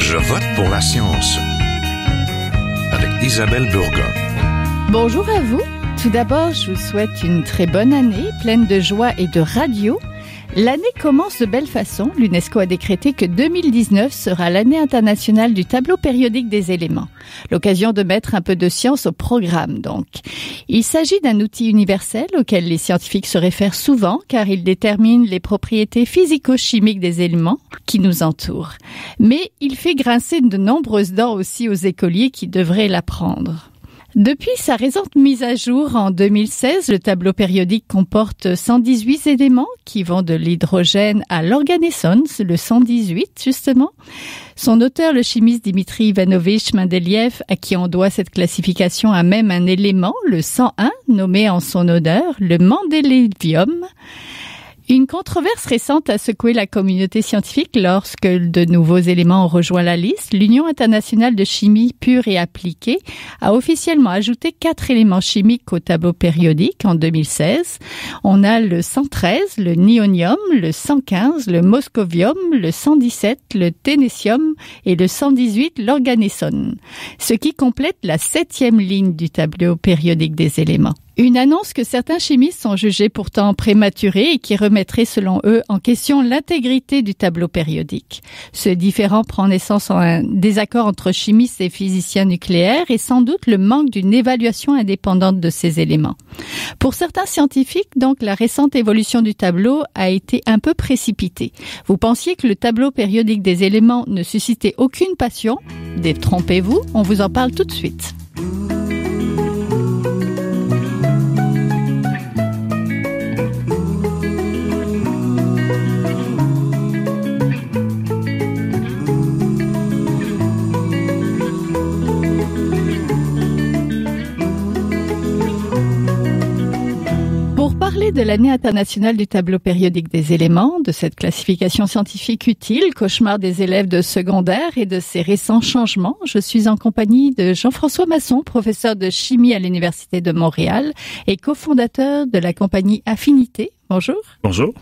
Je vote pour la science avec Isabelle Burgon. Bonjour à vous. Tout d'abord, je vous souhaite une très bonne année, pleine de joie et de radio. L'année commence de belle façon. L'UNESCO a décrété que 2019 sera l'année internationale du tableau périodique des éléments. L'occasion de mettre un peu de science au programme, donc. Il s'agit d'un outil universel auquel les scientifiques se réfèrent souvent car il détermine les propriétés physico-chimiques des éléments qui nous entourent. Mais il fait grincer de nombreuses dents aussi aux écoliers qui devraient l'apprendre. Depuis sa récente mise à jour en 2016, le tableau périodique comporte 118 éléments qui vont de l'hydrogène à l'organessence, le 118 justement. Son auteur, le chimiste Dimitri Ivanovitch Mendeleïev, à qui on doit cette classification, a même un élément, le 101, nommé en son honneur, le mendélévium. Une controverse récente a secoué la communauté scientifique lorsque de nouveaux éléments ont rejoint la liste. L'Union internationale de chimie pure et appliquée a officiellement ajouté 4 éléments chimiques au tableau périodique en 2016. On a le 113, le nionium, le 115, le moscovium, le 117, le ténétium et le 118, l'organessone. Ce qui complète la 7e ligne du tableau périodique des éléments. Une annonce que certains chimistes sont jugés pourtant prématurée et qui remettrait selon eux en question l'intégrité du tableau périodique. Ce différend prend naissance en un désaccord entre chimistes et physiciens nucléaires et sans doute le manque d'une évaluation indépendante de ces éléments. Pour certains scientifiques, donc, la récente évolution du tableau a été un peu précipitée. Vous pensiez que le tableau périodique des éléments ne suscitait aucune passion? Détrompez-vous, on vous en parle tout de suite. De l'année internationale du tableau périodique des éléments, de cette classification scientifique utile, cauchemar des élèves de secondaire et de ses récents changements, je suis en compagnie de Jean-François Masson, professeur de chimie à l'Université de Montréal et cofondateur de la compagnie Affinité. Bonjour. Bonjour.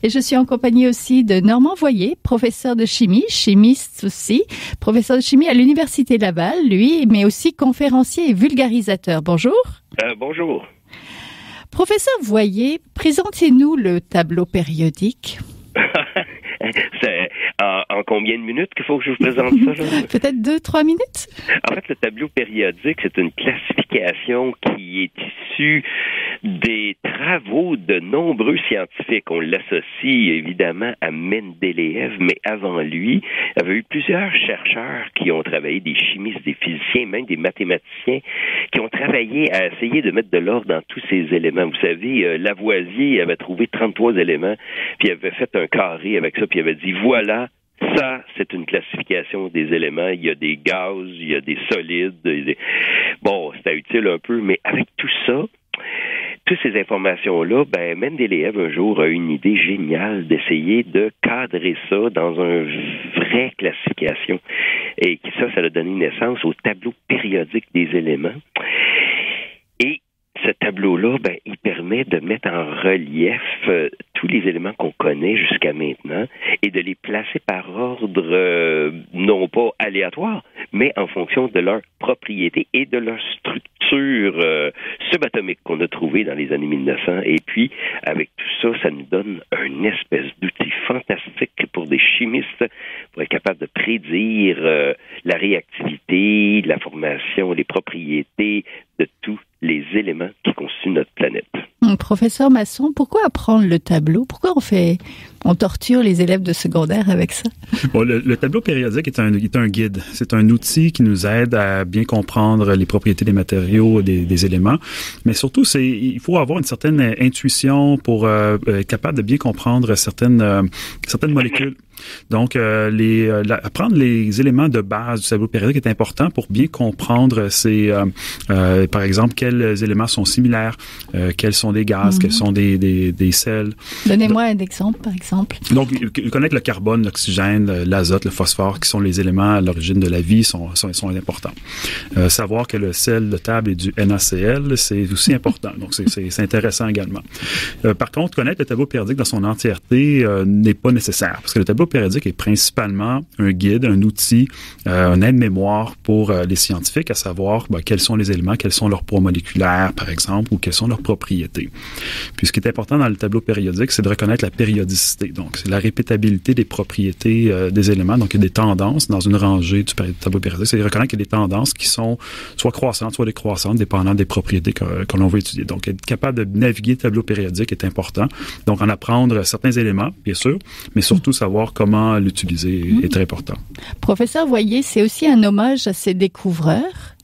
Et je suis en compagnie aussi de Normand Voyer, professeur de chimie, chimiste aussi, professeur de chimie à l'Université Laval, lui, mais aussi conférencier et vulgarisateur. Bonjour. Bonjour. Professeur Voyer, présentez-nous le tableau périodique. C'est en combien de minutes qu'il faut que je vous présente ça? Peut-être 2-3 minutes? En fait, le tableau périodique, c'est une classification qui est issue des travaux de nombreux scientifiques. On l'associe évidemment à Mendeleïev, mais avant lui, il y avait eu plusieurs chercheurs qui ont travaillé, des chimistes, des physiciens, même des mathématiciens, qui ont travaillé à essayer de mettre de l'ordre dans tous ces éléments. Vous savez, Lavoisier avait trouvé 33 éléments, puis il avait fait un carré avec ça, puis il avait dit, voilà, ça, c'est une classification des éléments. Il y a des gaz, il y a des solides. Bon, c'était utile un peu, mais avec tout ça, toutes ces informations-là, Mendeleïev, un jour, a eu une idée géniale d'essayer de cadrer ça dans une vraie classification. Et ça a donné naissance au tableau périodique des éléments. Et ce tableau-là, il permet de mettre en relief tous les éléments qu'on connaît jusqu'à maintenant et de les placer par ordre, non pas aléatoire, mais en fonction de leur propriété et de leur structure subatomique qu'on a trouvée dans les années 1900. Et puis, avec tout ça, ça nous donne une espèce d'outil fantastique pour des chimistes pour être capable de prédire la réactivité, la formation, les propriétés de tous les éléments qui constituent notre planète. Professeur Masson, pourquoi apprendre le tableau? Pourquoi on torture les élèves de secondaire avec ça? Bon, le tableau périodique est un guide. C'est un outil qui nous aide à bien comprendre les propriétés des matériaux, des éléments. Mais surtout, il faut avoir une certaine intuition pour être capable de bien comprendre certaines molécules. Donc, apprendre les éléments de base du tableau périodique est important pour bien comprendre par exemple, quels éléments sont similaires, quels sont les gaz, quels sont des sels. Donnez-moi un exemple, par exemple. Donc, connaître le carbone, l'oxygène, l'azote, le phosphore, qui sont les éléments à l'origine de la vie, sont importants. Savoir que le sel de table est du NaCl, c'est aussi important. Donc, c'est intéressant également. Par contre, connaître le tableau périodique dans son entièreté n'est pas nécessaire, parce que le tableau périodique est principalement un guide, un outil, un aide-mémoire pour les scientifiques, à savoir quels sont les éléments, quels sont leurs poids moléculaires, par exemple, ou quelles sont leurs propriétés. Puis, ce qui est important dans le tableau périodique, c'est de reconnaître la périodicité. Donc, c'est la répétabilité des propriétés des éléments. Donc, il y a des tendances dans une rangée du tableau périodique. C'est de reconnaître qu'il y a des tendances qui sont soit croissantes, soit décroissantes, dépendant des propriétés que l'on veut étudier. Donc, être capable de naviguer le tableau périodique est important. Donc, en apprendre certains éléments, bien sûr, mais surtout savoir comment l'utiliser est très important. Professeur Voyer, c'est aussi un hommage à ces découvreurs?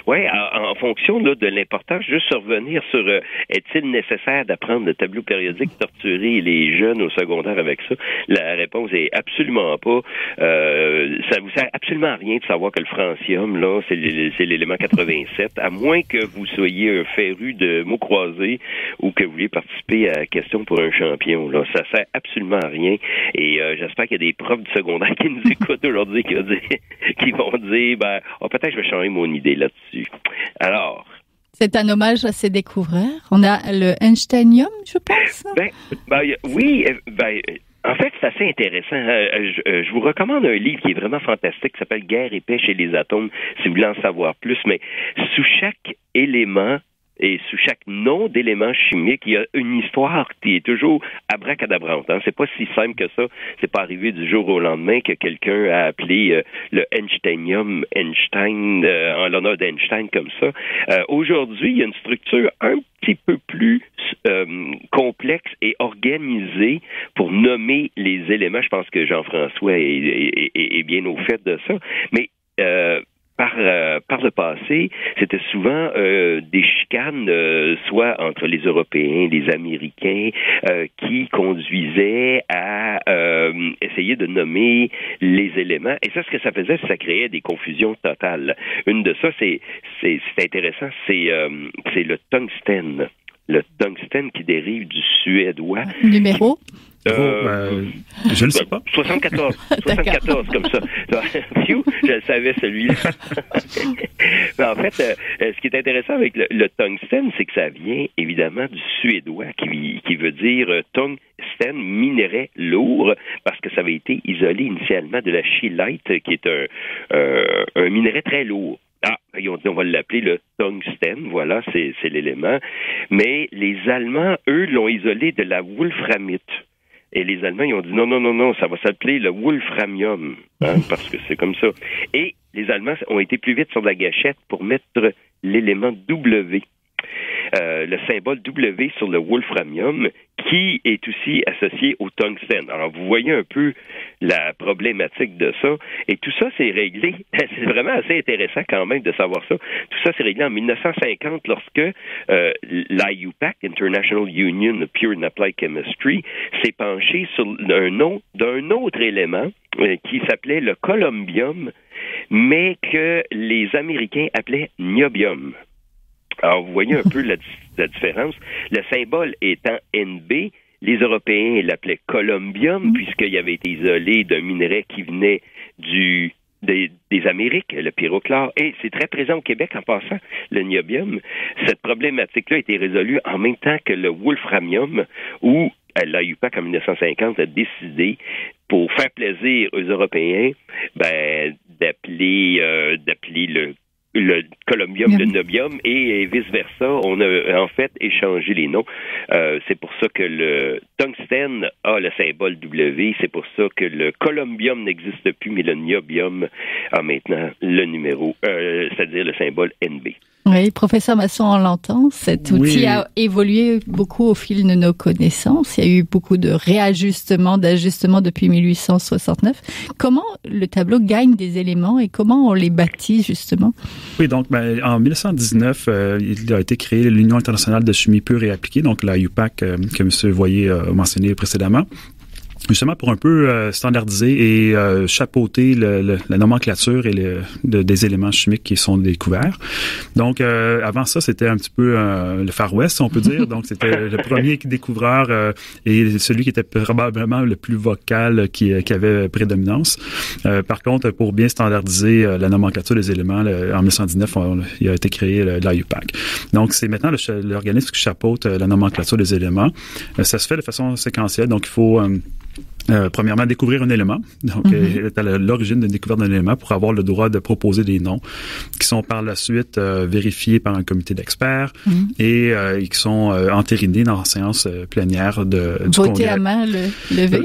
Oui, en fonction là, de l'importance, juste revenir sur est-il nécessaire d'apprendre le tableau périodique, torturer les jeunes au secondaire avec ça? La réponse est absolument pas. Ça vous sert absolument à rien de savoir que le francium, là, c'est l'élément 87, à moins que vous soyez un féru de mots croisés ou que vous vouliez participer à Question pour un champion. Là, ça sert absolument à rien. Et j'espère qu'il y a des profs du secondaire qui nous écoutent aujourd'hui qui vont dire peut-être je vais changer mon idée là-dessus. Alors, c'est un hommage à ces découvreurs. On a le Einsteinium, je pense. Oui. En fait, c'est assez intéressant. Je vous recommande un livre qui est vraiment fantastique, qui s'appelle Guerre et paix chez les atomes, si vous voulez en savoir plus. Mais sous chaque élément et sous chaque nom d'élément chimique, il y a une histoire qui est toujours abracadabrante. C'est pas si simple que ça. C'est pas arrivé du jour au lendemain que quelqu'un a appelé le Einsteinium Einstein en l'honneur d'Einstein comme ça. Aujourd'hui, il y a une structure un petit peu plus complexe et organisée pour nommer les éléments. Je pense que Jean-François est bien au fait de ça. Mais par le passé, c'était souvent des chicanes, soit entre les Européens, les Américains, qui conduisaient à essayer de nommer les éléments. Et ça, ce que ça faisait, c'est que ça créait des confusions totales. Une de ça, c'est intéressant, c'est le tungstène. Le tungstène qui dérive du suédois. Numéro? Je ne sais pas. 74 comme ça. Je le savais, celui-là. En fait, ce qui est intéressant avec le tungstène, c'est que ça vient évidemment du suédois qui veut dire tungstène, minerai lourd, parce que ça avait été isolé initialement de la scheelite, qui est un minerai très lourd. On va l'appeler le tungstène, voilà, c'est l'élément. Mais les Allemands, eux, l'ont isolé de la wolframite. Et les Allemands, ils ont dit non, ça va s'appeler le wolframium, parce que c'est comme ça. Et les Allemands ont été plus vite sur la gâchette pour mettre l'élément W. Le symbole W sur le wolframium, qui est aussi associé au tungstène. Alors, vous voyez un peu la problématique de ça. Et tout ça, c'est réglé. C'est vraiment assez intéressant quand même de savoir ça. Tout ça, c'est réglé en 1950 lorsque l'IUPAC, International Union of Pure and Applied Chemistry, s'est penché sur un nom d'un autre élément qui s'appelait le columbium, mais que les Américains appelaient niobium. Alors, vous voyez un peu la différence. Le symbole étant NB, les Européens l'appelaient columbium, puisqu'il avait été isolé d'un minerai qui venait des Amériques, le pyrochlore. Et c'est très présent au Québec en passant, le niobium. Cette problématique-là a été résolue en même temps que le wolframium, où l'IUPAC en 1950 a décidé, pour faire plaisir aux Européens, d'appeler le columbium, le niobium, et vice-versa. On a en fait échangé les noms. C'est pour ça que le tungstène a le symbole W. C'est pour ça que le columbium n'existe plus, mais le niobium a maintenant le numéro, c'est-à-dire le symbole NB. Oui, professeur Masson, on l'entend. Cet outil a évolué beaucoup au fil de nos connaissances. Il y a eu beaucoup de réajustements, d'ajustements depuis 1869. Comment le tableau gagne des éléments et comment on les bâtit, justement? Oui, donc, en 1919, il a été créé l'Union internationale de chimie pure et appliquée, donc la UPAC, que M. Voyer a mentionné précédemment. justement pour un peu standardiser et chapeauter la nomenclature et des éléments chimiques qui sont découverts. Donc, avant ça, c'était un petit peu le Far West, on peut dire. Donc, c'était le premier découvreur et celui qui était probablement le plus vocal qui avait prédominance. Par contre, pour bien standardiser la nomenclature des éléments, en 1919, il a été créé l'IUPAC. Donc, c'est maintenant l'organisme qui chapeaute la nomenclature des éléments. Ça se fait de façon séquentielle. Donc, il faut premièrement, découvrir un élément. Donc, être à l'origine d'une découverte d'un élément pour avoir le droit de proposer des noms qui sont par la suite vérifiés par un comité d'experts et qui sont entérinés dans la séance plénière du Voté Congrès. à main levée?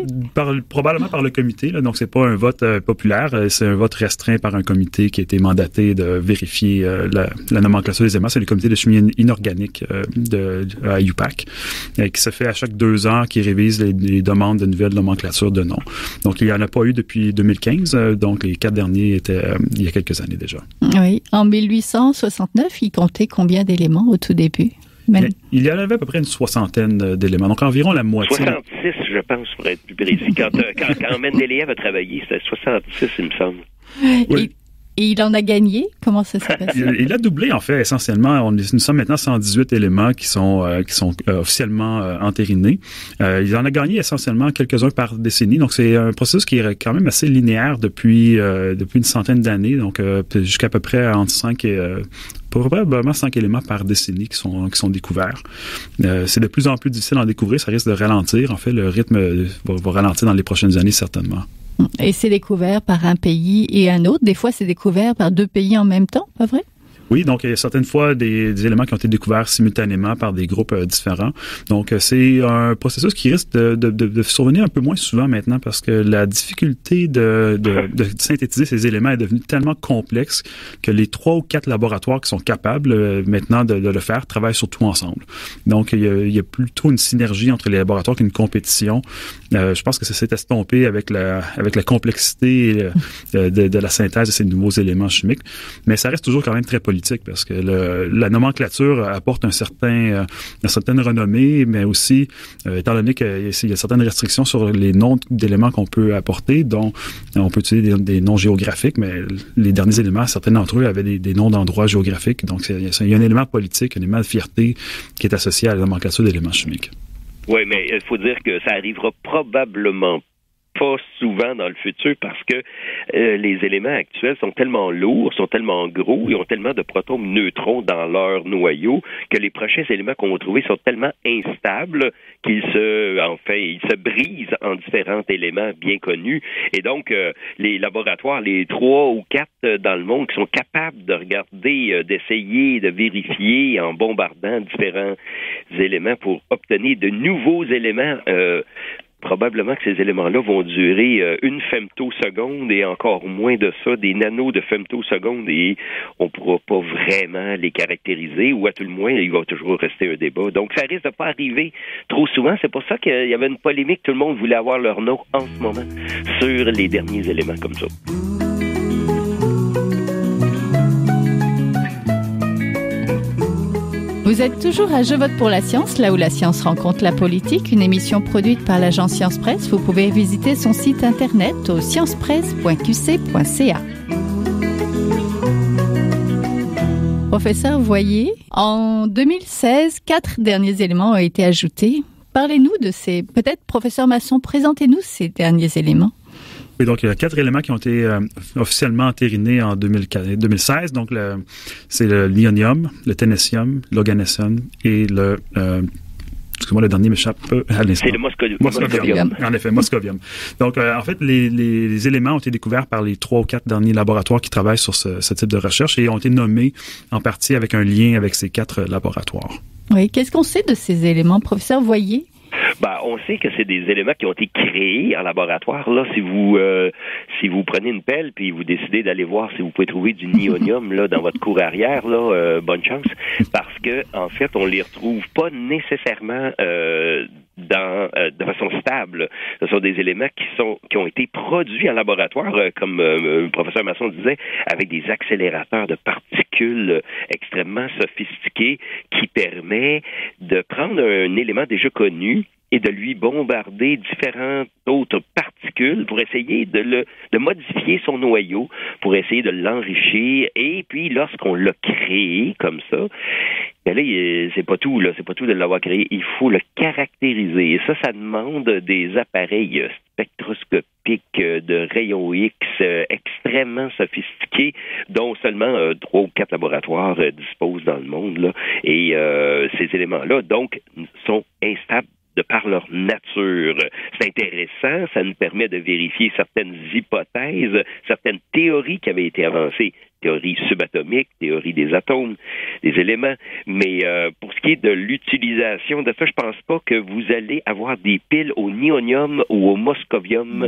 Probablement par le comité. Là, donc, c'est pas un vote populaire. C'est un vote restreint par un comité qui a été mandaté de vérifier la nomenclature des éléments. C'est le comité de chimie inorganique de IUPAC qui se fait à chaque 2 ans, qui révise les demandes de nouvelles nomenclatures de nom. Donc, il n'y en a pas eu depuis 2015. Donc, les 4 derniers étaient il y a quelques années déjà. Oui. En 1869, il comptait combien d'éléments au tout début? Il y en avait à peu près une 60aine d'éléments. Donc, environ la moitié. 66, je pense, pour être plus précis. Quand Mendeleïev a travaillé, c'était 66, il me semble. Oui. Et il en a gagné? Comment ça s'est passé? Il a doublé, en fait, essentiellement. Nous sommes maintenant 118 éléments qui sont officiellement entérinés. Il en a gagné essentiellement quelques-uns par décennie. Donc, c'est un processus qui est quand même assez linéaire depuis une centaine d'années. Donc, jusqu'à peu près entre 5 et... probablement 5 éléments par décennie qui sont découverts. C'est de plus en plus difficile d'en découvrir. Ça risque de ralentir. En fait, le rythme va ralentir dans les prochaines années, certainement. Et c'est découvert par un pays et un autre. Des fois, c'est découvert par 2 pays en même temps, pas vrai? Oui, donc il y a certaines fois des éléments qui ont été découverts simultanément par des groupes différents. Donc c'est un processus qui risque de survenir un peu moins souvent maintenant parce que la difficulté de synthétiser ces éléments est devenue tellement complexe que les 3 ou 4 laboratoires qui sont capables maintenant de le faire travaillent surtout ensemble. Donc il y a plutôt une synergie entre les laboratoires qu'une compétition. Je pense que ça s'est estompé avec la complexité de la synthèse de ces nouveaux éléments chimiques, mais ça reste toujours quand même très politique parce que la nomenclature apporte une certaine renommée, mais aussi, étant donné qu'il y a certaines restrictions sur les noms d'éléments qu'on peut apporter, dont on peut utiliser des noms géographiques, mais les derniers éléments, certains d'entre eux avaient des noms d'endroits géographiques. Donc, il y a un élément politique, un élément de fierté qui est associé à la nomenclature d'éléments chimiques. Oui, mais il faut dire que ça arrivera probablement pas souvent dans le futur parce que les éléments actuels sont tellement lourds, sont tellement gros, ils ont tellement de protons et neutrons dans leur noyau que les prochains éléments qu'on va trouver sont tellement instables qu'ils se brisent en différents éléments bien connus. Et donc, les laboratoires, les 3 ou 4 dans le monde qui sont capables de regarder, d'essayer, de vérifier en bombardant différents éléments pour obtenir de nouveaux éléments, probablement que ces éléments-là vont durer une femtoseconde et encore moins de ça, des nanos de femtoseconde, et on ne pourra pas vraiment les caractériser, ou à tout le moins, il va toujours rester un débat. Donc, ça risque de pas arriver trop souvent. C'est pour ça qu'il y avait une polémique. Tout le monde voulait avoir leur nom en ce moment sur les derniers éléments comme ça. Vous êtes toujours à Je vote pour la science, là où la science rencontre la politique, une émission produite par l'agence Science Presse. Vous pouvez visiter son site internet au sciencepresse.qc.ca. Professeur Voyer, en 2016, 4 derniers éléments ont été ajoutés. Parlez-nous de ces... Peut-être, professeur Masson, présentez-nous ces derniers éléments. Oui, donc il y a 4 éléments qui ont été officiellement entérinés en 2016. Donc c'est le l'ionium, le ténétium, l'organésium et le excusez-moi, le dernier m'échappe à l'instant. C'est le moscovium. En effet, moscovium. Donc, en fait, les éléments ont été découverts par les 3 ou 4 derniers laboratoires qui travaillent sur ce type de recherche et ont été nommés en partie avec un lien avec ces 4 laboratoires. Oui, qu'est-ce qu'on sait de ces éléments, professeur Voyer? On sait que c'est des éléments qui ont été créés en laboratoire. Là, si vous prenez une pelle puis vous décidez d'aller voir si vous pouvez trouver du nionium là dans votre cour arrière, là, bonne chance, parce que en fait, on les retrouve pas nécessairement de façon stable. Ce sont des éléments qui ont été produits en laboratoire, comme le professeur Masson disait, avec des accélérateurs de particules extrêmement sophistiqués qui permet de prendre un élément déjà connu et de lui bombarder différentes autres particules pour essayer de modifier son noyau, pour essayer de l'enrichir. Et puis, lorsqu'on l'a créé comme ça, ben là, c'est pas tout de l'avoir créé. Il faut le caractériser. Et ça demande des appareils spectroscopiques de rayons X extrêmement sophistiqués, dont seulement 3 ou 4 laboratoires disposent dans le monde, là. Et ces éléments-là, donc, sont instables de par leur nature. C'est intéressant, ça nous permet de vérifier certaines hypothèses, certaines théories qui avaient été avancées, théorie subatomique, théorie des atomes, des éléments, mais pour ce qui est de l'utilisation de ça, je pense pas que vous allez avoir des piles au nionium ou au moscovium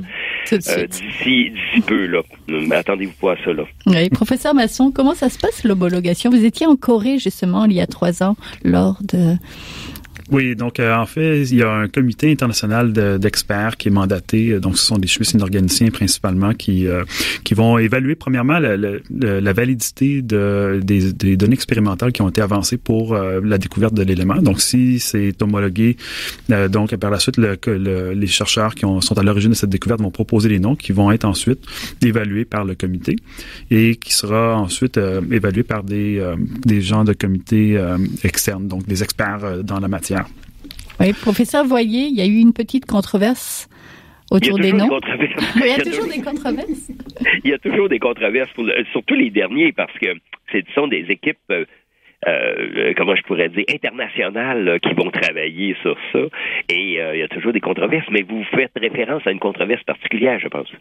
d'ici peu, là. Mais attendez-vous pas à ça, là. Oui, professeur Masson, comment ça se passe l'homologation? Vous étiez en Corée, justement, il y a 3 ans, lors de... Oui, donc en fait, il y a un comité international d'experts qui est mandaté. Donc, ce sont des organiciens principalement qui vont évaluer premièrement la validité des données expérimentales qui ont été avancées pour la découverte de l'élément. Donc, si c'est homologué, donc par la suite, les chercheurs qui sont à l'origine de cette découverte vont proposer les noms qui vont être ensuite évalués par le comité et qui sera ensuite évalué par des gens de comité externes, donc des experts dans la matière. Oui, professeur Voyer, il y a eu une petite controverse autour des noms. Il y a toujours des controverses. Il y a toujours des controverses, surtout les derniers, parce que ce sont des équipes, comment je pourrais dire, internationales qui vont travailler sur ça. Et il y a toujours des controverses, mais vous faites référence à une controverse particulière, je pense.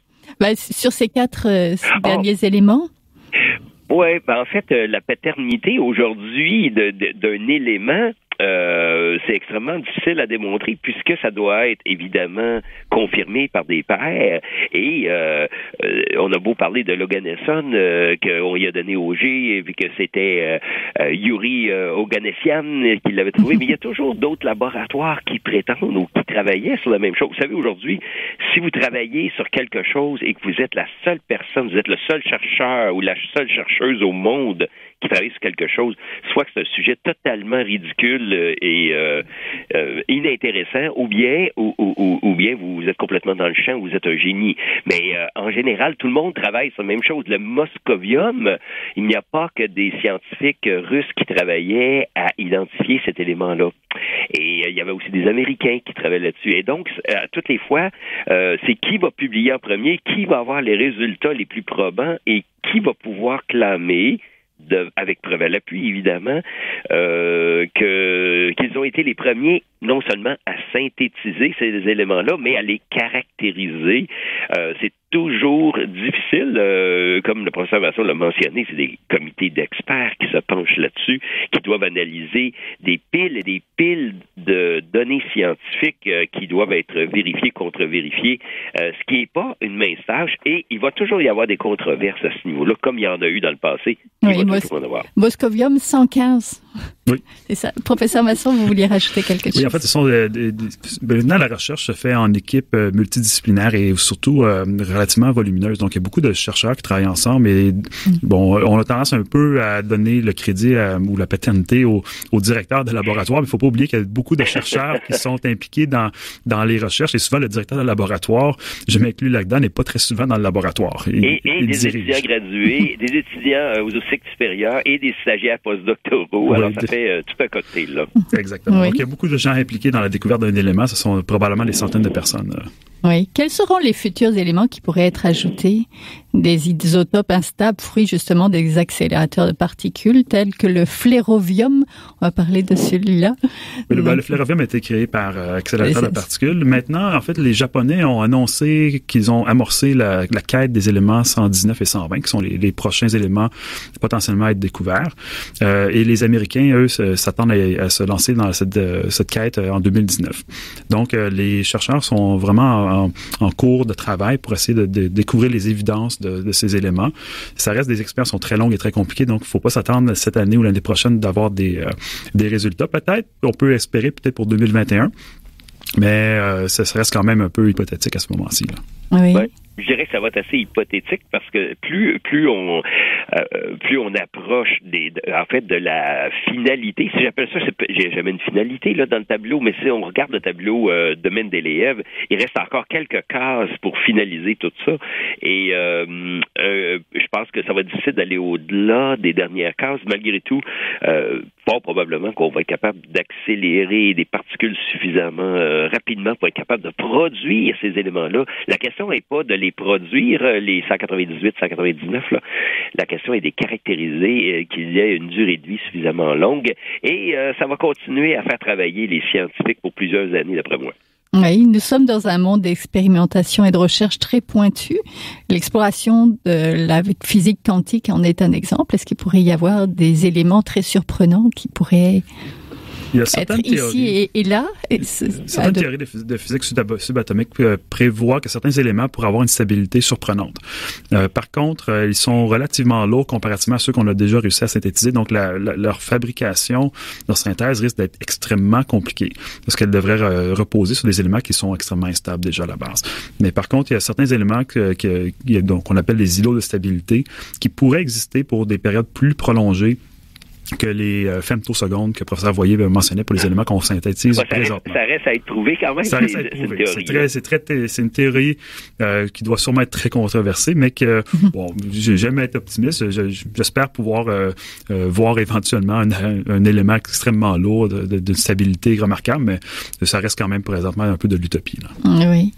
Sur ces 4 derniers éléments? Oui, en fait, la paternité aujourd'hui d'un élément, c'est extrêmement difficile à démontrer puisque ça doit être évidemment confirmé par des pairs et on a beau parler de Oganesson qu'on y a donné au G et que c'était Yuri Oganessian qui l'avait trouvé, mais il y a toujours d'autres laboratoires qui prétendent ou qui travaillaient sur la même chose. Vous savez, aujourd'hui, si vous travaillez sur quelque chose et que vous êtes la seule personne, vous êtes le seul chercheur ou la seule chercheuse au monde qui travaille sur quelque chose, soit que c'est un sujet totalement ridicule et inintéressant, ou bien vous êtes complètement dans le champ, vous êtes un génie. Mais en général, tout le monde travaille sur la même chose. Le moscovium, il n'y a pas que des scientifiques russes qui travaillaient à identifier cet élément-là. Et il y avait aussi des Américains qui travaillaient là-dessus. Et donc, toutes les fois, c'est qui va publier en premier, qui va avoir les résultats les plus probants et qui va pouvoir clamer avec preuve à l'appui, évidemment, qu'ils ont été les premiers non seulement à synthétiser ces éléments-là, mais à les caractériser. C'est toujours difficile, comme le professeur Masson l'a mentionné, c'est des comités d'experts qui se penchent là-dessus, qui doivent analyser des piles et des piles de données scientifiques qui doivent être vérifiées, contre-vérifiées, ce qui n'est pas une mince tâche, et il va toujours y avoir des controverses à ce niveau-là, comme il y en a eu dans le passé. Oui, Moscovium 115. Oui. C'est ça. Professeur Masson, vous vouliez rajouter quelque chose? Oui, en fait, ce sont maintenant, la recherche se fait en équipe multidisciplinaire et surtout relativement volumineuse. Donc, il y a beaucoup de chercheurs qui travaillent ensemble et bon, on a tendance un peu à donner le crédit ou la paternité au directeur de laboratoire, mais il faut pas oublier qu'il y a beaucoup de chercheurs qui sont impliqués dans les recherches et souvent le directeur de laboratoire, je m'inclus là-dedans, n'est pas très souvent dans le laboratoire. Et des étudiants gradués, des étudiants aux cycles supérieurs et des stagiaires postdoctoraux. Alors, ça fait tout un cocktail, là. Exactement. Oui. Donc, il y a beaucoup de gens impliqués dans la découverte d'un élément. Ce sont probablement des centaines de personnes. Oui. Quels seront les futurs éléments qui pourraient être ajoutés? Des isotopes instables, fruits justement des accélérateurs de particules, tels que le flérovium. On va parler de celui-là. Oui, le flérovium a été créé par accélérateur de particules. Maintenant, en fait, les Japonais ont annoncé qu'ils ont amorcé la quête des éléments 119 et 120, qui sont les prochains éléments potentiellement à être découverts. Et les Américains, eux, s'attendent à se lancer dans cette quête en 2019. Donc, les chercheurs sont vraiment en cours de travail pour essayer de découvrir les évidences de ces éléments. Ça reste, des expériences sont très longues et très compliquées, donc il ne faut pas s'attendre cette année ou l'année prochaine d'avoir des résultats. Peut-être, on peut espérer peut-être pour 2021. Mais ça reste quand même un peu hypothétique à ce moment-ci, là. Oui. Ouais. Je dirais que ça va être assez hypothétique parce que plus on approche de la finalité, si j'appelle ça, j'ai jamais une finalité là dans le tableau, mais si on regarde le tableau de Mendeleïev, il reste encore quelques cases pour finaliser tout ça. Et je pense que ça va être difficile d'aller au-delà des dernières cases. Malgré tout, fort probablement qu'on va être capable d'accélérer des particules suffisamment rapidement pour être capable de produire ces éléments-là. La question n'est pas de les produire, les 198, 199, là. La question est de les caractériser, qu'il y ait une durée de vie suffisamment longue. Et ça va continuer à faire travailler les scientifiques pour plusieurs années, d'après moi. Oui, nous sommes dans un monde d'expérimentation et de recherche très pointu. L'exploration de la physique quantique en est un exemple. Est-ce qu'il pourrait y avoir des éléments très surprenants qui pourraient être ici et là? Certaines théories de physique subatomique prévoient que certains éléments pourraient avoir une stabilité surprenante. Par contre, ils sont relativement lourds comparativement à ceux qu'on a déjà réussi à synthétiser. Donc, leur fabrication, leur synthèse risque d'être extrêmement compliquée parce qu'elle devrait reposer sur des éléments qui sont extrêmement instables déjà à la base. Mais par contre, il y a certains éléments qu'on appelle les îlots de stabilité qui pourraient exister pour des périodes plus prolongées que les femtosecondes que le professeur Voyer mentionnait pour les éléments qu'on synthétise présentement. Ça reste à être prouvé quand même. Ça reste à être prouvé. C'est une théorie qui doit sûrement être très controversée, mais que, bon, j'aime être optimiste. J'espère pouvoir voir éventuellement un élément extrêmement lourd de stabilité remarquable, mais ça reste quand même présentement un peu de l'utopie, là. Oui.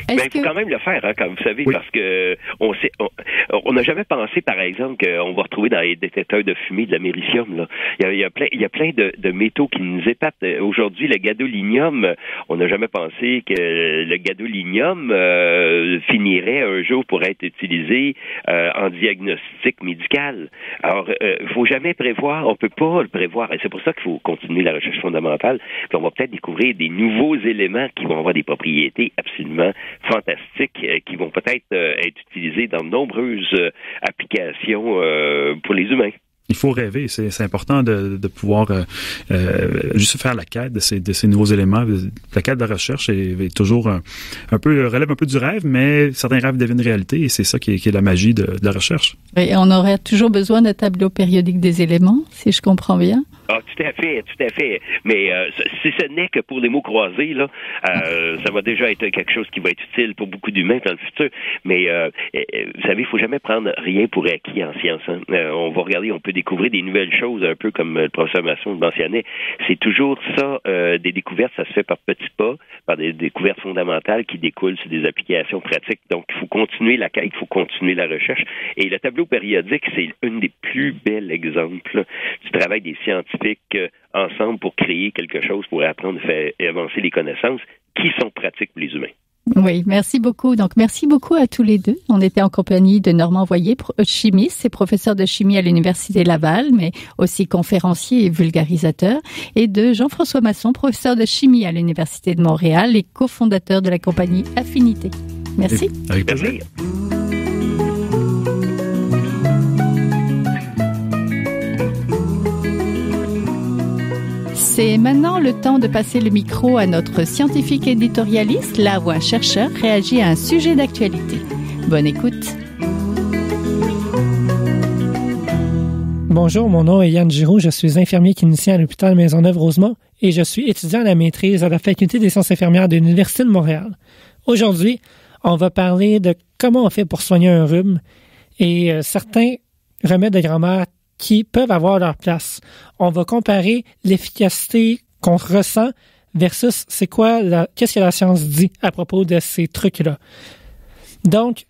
Il faut quand même le faire, hein, comme vous savez, parce que on n'a jamais pensé, par exemple, qu'on va retrouver dans les détecteurs de fumée de l'américium. Là. Il y a plein de métaux qui nous épatent. Aujourd'hui, le gadolinium, on n'a jamais pensé que le gadolinium finirait un jour pour être utilisé en diagnostic médical. Alors, il faut jamais prévoir, on peut pas le prévoir, et c'est pour ça qu'il faut continuer la recherche fondamentale. Puis on va peut-être découvrir des nouveaux éléments qui vont avoir des propriétés absolument fantastiques qui vont peut-être être utilisés dans de nombreuses applications pour les humains. Il faut rêver, c'est important de pouvoir juste faire la quête de ces nouveaux éléments. La quête de la recherche est toujours relève un peu du rêve, mais certains rêves deviennent réalité et c'est ça qui est la magie de la recherche. Et on aurait toujours besoin d'un tableau périodique des éléments, si je comprends bien. Ah, tout à fait. Mais si ce n'est que pour les mots croisés, là, ça va déjà être quelque chose qui va être utile pour beaucoup d'humains dans le futur. Mais vous savez, il faut jamais prendre rien pour acquis en science. Hein. On va regarder, on peut découvrir des nouvelles choses, un peu comme le professeur Masson le mentionnait. C'est toujours ça, des découvertes, ça se fait par petits pas, par des découvertes fondamentales qui découlent sur des applications pratiques. Donc, il faut continuer la quête, il faut continuer la recherche. Et le tableau périodique, c'est un des plus bels exemples du travail des scientifiques ensemble pour créer quelque chose, pour apprendre à faire avancer les connaissances qui sont pratiques pour les humains. Oui, merci beaucoup. Donc, merci beaucoup à tous les deux. On était en compagnie de Normand Voyer, chimiste et professeur de chimie à l'Université Laval, mais aussi conférencier et vulgarisateur, et de Jean-François Masson, professeur de chimie à l'Université de Montréal et cofondateur de la compagnie Affinité. Merci. Avec plaisir. C'est maintenant le temps de passer le micro à notre scientifique éditorialiste, là où un chercheur réagit à un sujet d'actualité. Bonne écoute. Bonjour, mon nom est Yann Giraud, je suis infirmier clinicien à l'hôpital Maisonneuve-Rosemont et je suis étudiant à la maîtrise à la Faculté des sciences infirmières de l'Université de Montréal. Aujourd'hui, on va parler de comment on fait pour soigner un rhume et certains remèdes de grand-mère qui peuvent avoir leur place. On va comparer l'efficacité qu'on ressent versus qu'est-ce que la science dit à propos de ces trucs-là. Donc,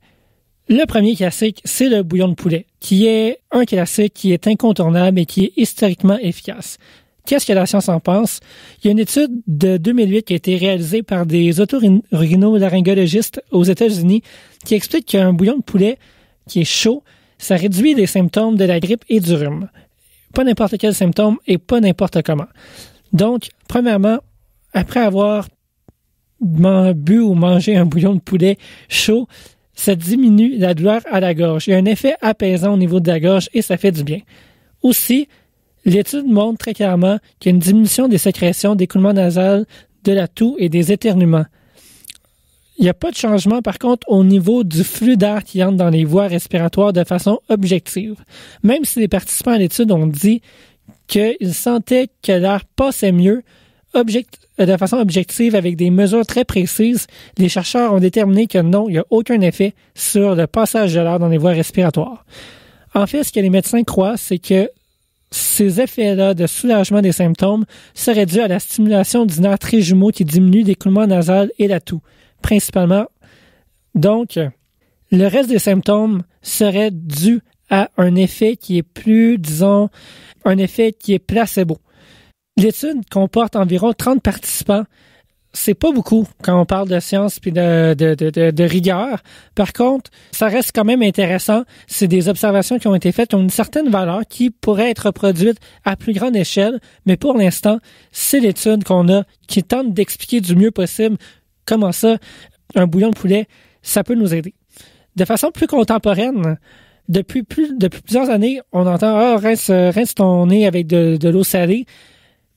le premier classique, c'est le bouillon de poulet, qui est un classique qui est incontournable et qui est historiquement efficace. Qu'est-ce que la science en pense? Il y a une étude de 2008 qui a été réalisée par des otorhinolaryngologistes aux États-Unis qui explique qu'un bouillon de poulet qui est chaud, ça réduit les symptômes de la grippe et du rhume. Pas n'importe quel symptôme et pas n'importe comment. Donc, premièrement, après avoir bu ou mangé un bouillon de poulet chaud, ça diminue la douleur à la gorge. Il y a un effet apaisant au niveau de la gorge et ça fait du bien. Aussi, l'étude montre très clairement qu'il y a une diminution des sécrétions d'écoulement nasal de la toux et des éternuements. Il n'y a pas de changement, par contre, au niveau du flux d'air qui entre dans les voies respiratoires de façon objective. Même si les participants à l'étude ont dit qu'ils sentaient que l'air passait mieux de façon objective avec des mesures très précises, les chercheurs ont déterminé que non, il n'y a aucun effet sur le passage de l'air dans les voies respiratoires. En fait, ce que les médecins croient, c'est que ces effets-là de soulagement des symptômes seraient dus à la stimulation du nerf trijumeau qui diminue l'écoulement nasal et la toux, principalement. Donc, le reste des symptômes serait dû à un effet qui est plus, disons, un effet qui est placebo. L'étude comporte environ 30 participants. C'est pas beaucoup quand on parle de science puis de rigueur. Par contre, ça reste quand même intéressant. C'est des observations qui ont été faites, qui ont une certaine valeur, qui pourraient être reproduites à plus grande échelle. Mais pour l'instant, c'est l'étude qu'on a qui tente d'expliquer du mieux possible comment ça, un bouillon de poulet, ça peut nous aider. De façon plus contemporaine, depuis plusieurs années, on entend « rince ton nez avec de l'eau salée ».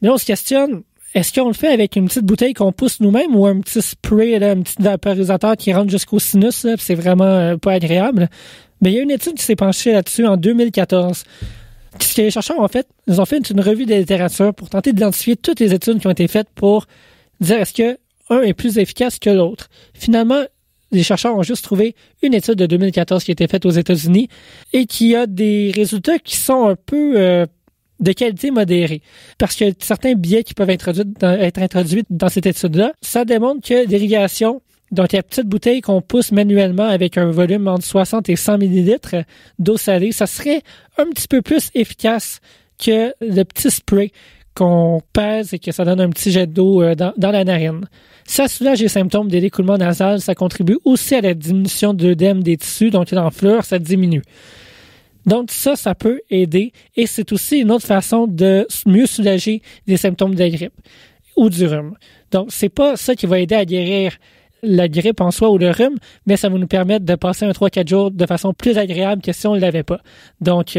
Mais là, on se questionne, est-ce qu'on le fait avec une petite bouteille qu'on pousse nous-mêmes ou un petit spray, là, un petit vaporisateur qui rentre jusqu'au sinus, là, c'est vraiment pas agréable. Mais il y a une étude qui s'est penchée là-dessus en 2014. Ce que les chercheurs ont fait, ils ont fait une revue de littérature pour tenter d'identifier toutes les études qui ont été faites pour dire est-ce que un est plus efficace que l'autre. Finalement, les chercheurs ont juste trouvé une étude de 2014 qui a été faite aux États-Unis et qui a des résultats qui sont un peu de qualité modérée. Parce que certains biais qui peuvent être introduits dans cette étude-là, ça démontre que l'irrigation, donc la petite bouteille qu'on pousse manuellement avec un volume entre 60 et 100 millilitres d'eau salée, ça serait un petit peu plus efficace que le petit spray qu'on pèse et que ça donne un petit jet d'eau dans la narine. Ça soulage les symptômes de l'écoulement nasal, ça contribue aussi à la diminution de l'œdème des tissus, donc l'enflure, ça diminue. Donc ça peut aider et c'est aussi une autre façon de mieux soulager les symptômes de la grippe ou du rhume. Donc c'est pas ça qui va aider à guérir la grippe en soi ou le rhume, mais ça va nous permettre de passer un 3-4 jours de façon plus agréable que si on ne l'avait pas. Donc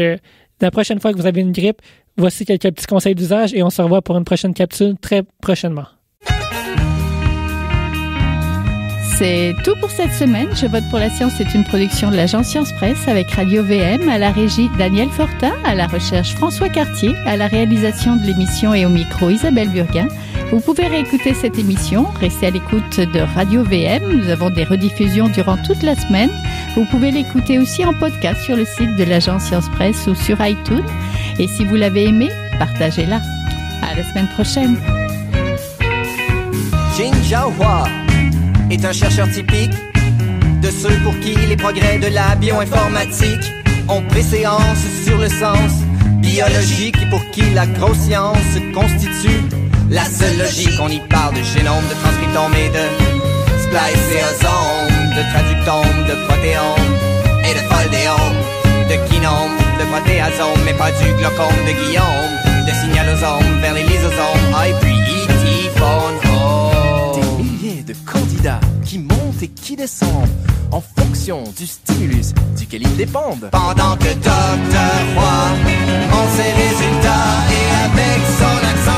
la prochaine fois que vous avez une grippe, voici quelques petits conseils d'usage et on se revoit pour une prochaine capsule très prochainement. C'est tout pour cette semaine. Je vote pour la science est une production de l'agence Science Presse avec Radio VM, à la régie Daniel Fortin, à la recherche François Cartier, à la réalisation de l'émission et au micro Isabelle Burguin. Vous pouvez réécouter cette émission, restez à l'écoute de Radio VM. Nous avons des rediffusions durant toute la semaine. Vous pouvez l'écouter aussi en podcast sur le site de l'agence Science Presse ou sur iTunes. Et si vous l'avez aimé, partagez-la. À la semaine prochaine. Jin Jiahua est un chercheur typique de ceux pour qui les progrès de la bioinformatique ont préséance sur le sens biologique et pour qui la grosse science constitue la seule logique. On y parle de génome, de transcriptome et de spliceosome, de traductome, de protéome et de foldéome, de kinome, de protéasome, mais pas du glaucome de Guillaume, de signalosome vers les lysosomes, et puis E.T. phone home. Des milliers de candidats qui montent et qui descendent en fonction du stimulus duquel ils dépendent. Pendant que Dr. Roy en ses résultats et avec son accent